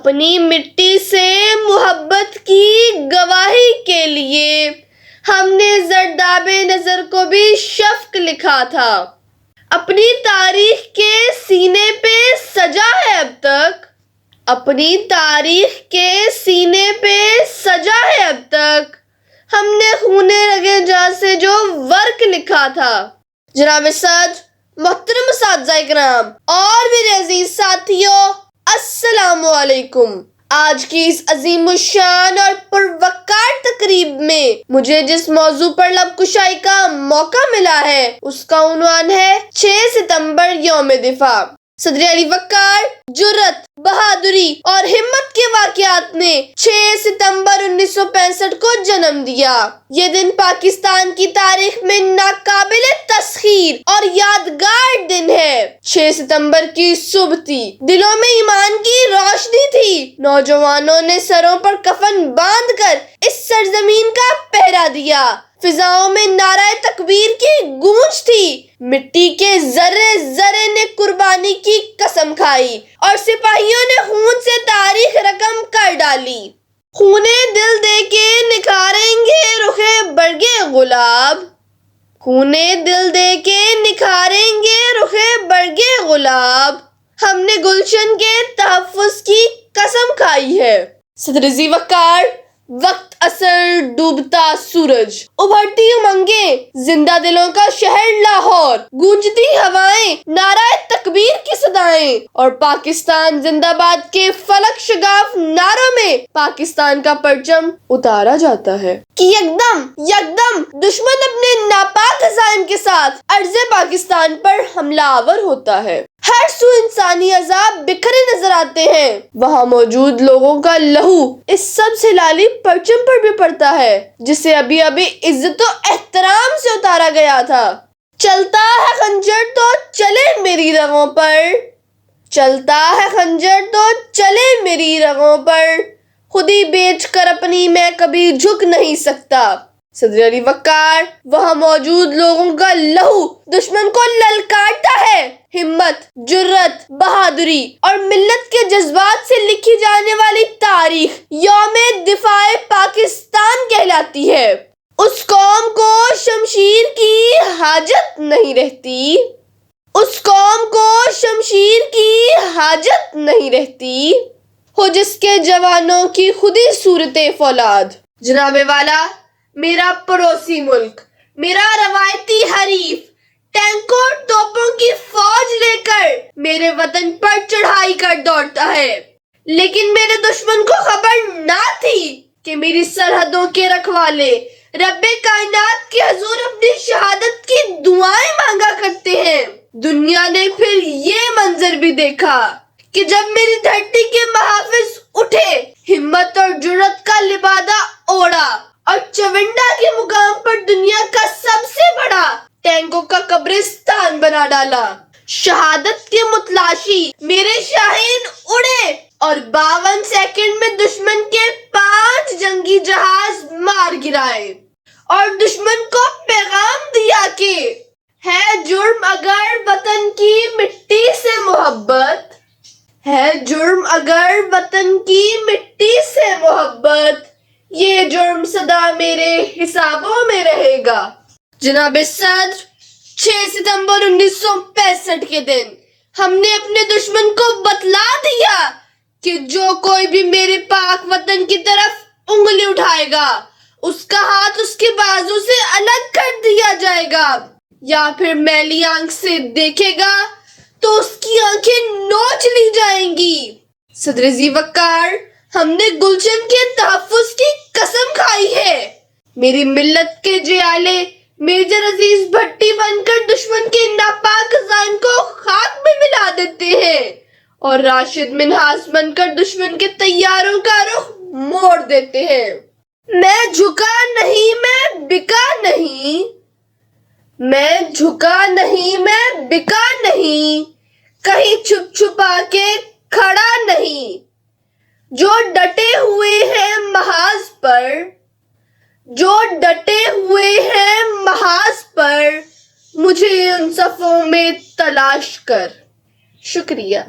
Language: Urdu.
اپنی مٹی سے محبت کی گواہی کے لیے ہم نے زرداب نظر کو بھی شفق لکھا تھا. اپنی تاریخ کے سینے پہ سجا ہے اب تک، اپنی تاریخ کے سینے پہ سجا ہے اب تک ہم نے خون رگے جاں سے جو ورق لکھا تھا. جناب صدر، محترم اساتذہ کرام اور میرے عزیز ساتھیوں، السلام علیکم. آج کی اس عظیم الشان اور پروقار تقریب میں مجھے جس موضوع پر لب کشائی کا موقع ملا ہے اس کا عنوان ہے 6 ستمبر یوم دفاع. صدر علی وقار جرأت، بہادری اور ہمت کے واقعات نے 6 ستمبر 1965 کو جنم دیا. یہ دن پاکستان کی تاریخ میں ناقابل تسخیر اور یادگار دن ہے. 6 ستمبر کی صبح تھی، دلوں میں ایمان کی روشنی تھی. نوجوانوں نے سروں پر کفن باندھ کر اس سرزمین کا پہرا دیا. فضاؤں میں نعرہ تکبیر کی گونج تھی. مٹی کے ذرے ذرے نے قربانی کی قسم کھائی اور سپاہیوں نے خون سے تاریخ رقم کر ڈالی. خونے دل دے کے نکھاریں گے رخے برگے گلاب، خونے دل دے کے نکھاریں گے رخے برگے گلاب، ہم نے گلشن کے تحفظ کی قسم کھائی ہے. صدر ذی وقار، وقت اثر ڈوبتا سورج، ابھرتی امنگیں، زندہ دلوں کا شہر لاہور، گونجتی ہوائیں، نعرہ تکبیر کی صدائیں اور پاکستان زندہ باد کے فلک شگاف نعروں میں پاکستان کا پرچم اتارا جاتا ہے کہ یکدم دشمن اپنے ناپاک عزائم کے ساتھ ارض پاکستان پر حملہ آور ہوتا ہے. ہر سو انسانی عذاب بکھرے نظر آتے ہیں. وہاں موجود لوگوں کا لہو اس سب سے لالی پرچم پر بھی پڑتا ہے جسے ابھی عزت و احترام سے اتارا گیا تھا. چلتا ہے خنجر تو چلے میری رگوں پر، چلتا ہے خنجر تو چلے میری رگوں پر، خودی بیچ کر اپنی میں کبھی جھک نہیں سکتا. صدر علی وقار، وہاں موجود لوگوں کا لہو دشمن کو للکارتا ہے. ہمت، جرأت، بہادری اور ملت کے جذبات سے لکھی جانے والی تاریخ یوم دفاع پاکستان کہلاتی ہے. اس قوم کو شمشیر کی حاجت نہیں رہتی، اس قوم کو شمشیر کی حاجت نہیں رہتی، ہو جس کے جوانوں کی خودی صورت فولاد. جناب والا، میرا پڑوسی ملک، میرا روایتی حریف ٹینکوں توپوں کی فوج لے کر میرے وطن پر چڑھائی کر دوڑتا ہے، لیکن میرے دشمن کو خبر نہ تھی کہ میری سرحدوں کے رکھوالے رب کائنات کے حضور اپنی شہادت کی دعائیں مانگا کرتے ہیں. دنیا نے پھر یہ منظر بھی دیکھا کہ جب میری دھرتی کے محافظ اٹھے، ہمت اور جرأت کا لبادہ اوڑا اور چونڈا کے مقام پر دنیا کا سب سے بڑا ٹینکوں کا قبرستان بنا ڈالا. شہادت کے متلاشی میرے شاہین اڑے اور 52 سیکنڈ میں دشمن کے 5 جنگی جہاز مار گرائے اور دشمن کو پیغام دیا کہ ہے جرم اگر وطن کی مٹی سے محبت، ہے جرم اگر وطن کی مٹی سے محبت، یہ جرم سدا میرے حسابوں میں رہے گا. جناب صدر، 6 ستمبر 1965 کے دن ہم نے اپنے دشمن کو بتلا دیا کہ جو کوئی بھی میرے پاک وطن کی طرف انگلی اٹھائے گا اس کا ہاتھ اس کے بازو سے الگ کر دیا جائے گا، یا پھر میلی آنکھ سے دیکھے گا تو اس کی آنکھیں نوچ لی جائیں گی. صدر ذی وقار، ہم نے گلشن کے تحفظ کی قسم کھائی ہے. میری ملت کے جیالے میجر عزیز بھٹی بن کر دشمن کے ناپاک عزائم کو خاک میں ملا دیتے ہیں اور راشد منہاس بن کر دشمن کے طیاروں کا رخ موڑ دیتے ہیں. میں جھکا نہیں، میں بکا نہیں، میں جھکا نہیں، میں بکا نہیں، کہیں چھپ چھپا کے کھڑا نہیں. جو ڈٹے ہوئے ہیں محاذ پر، جو ڈٹے ہوئے ہیں محاذ پر، مجھے ان صفوں میں تلاش کر. شکریہ.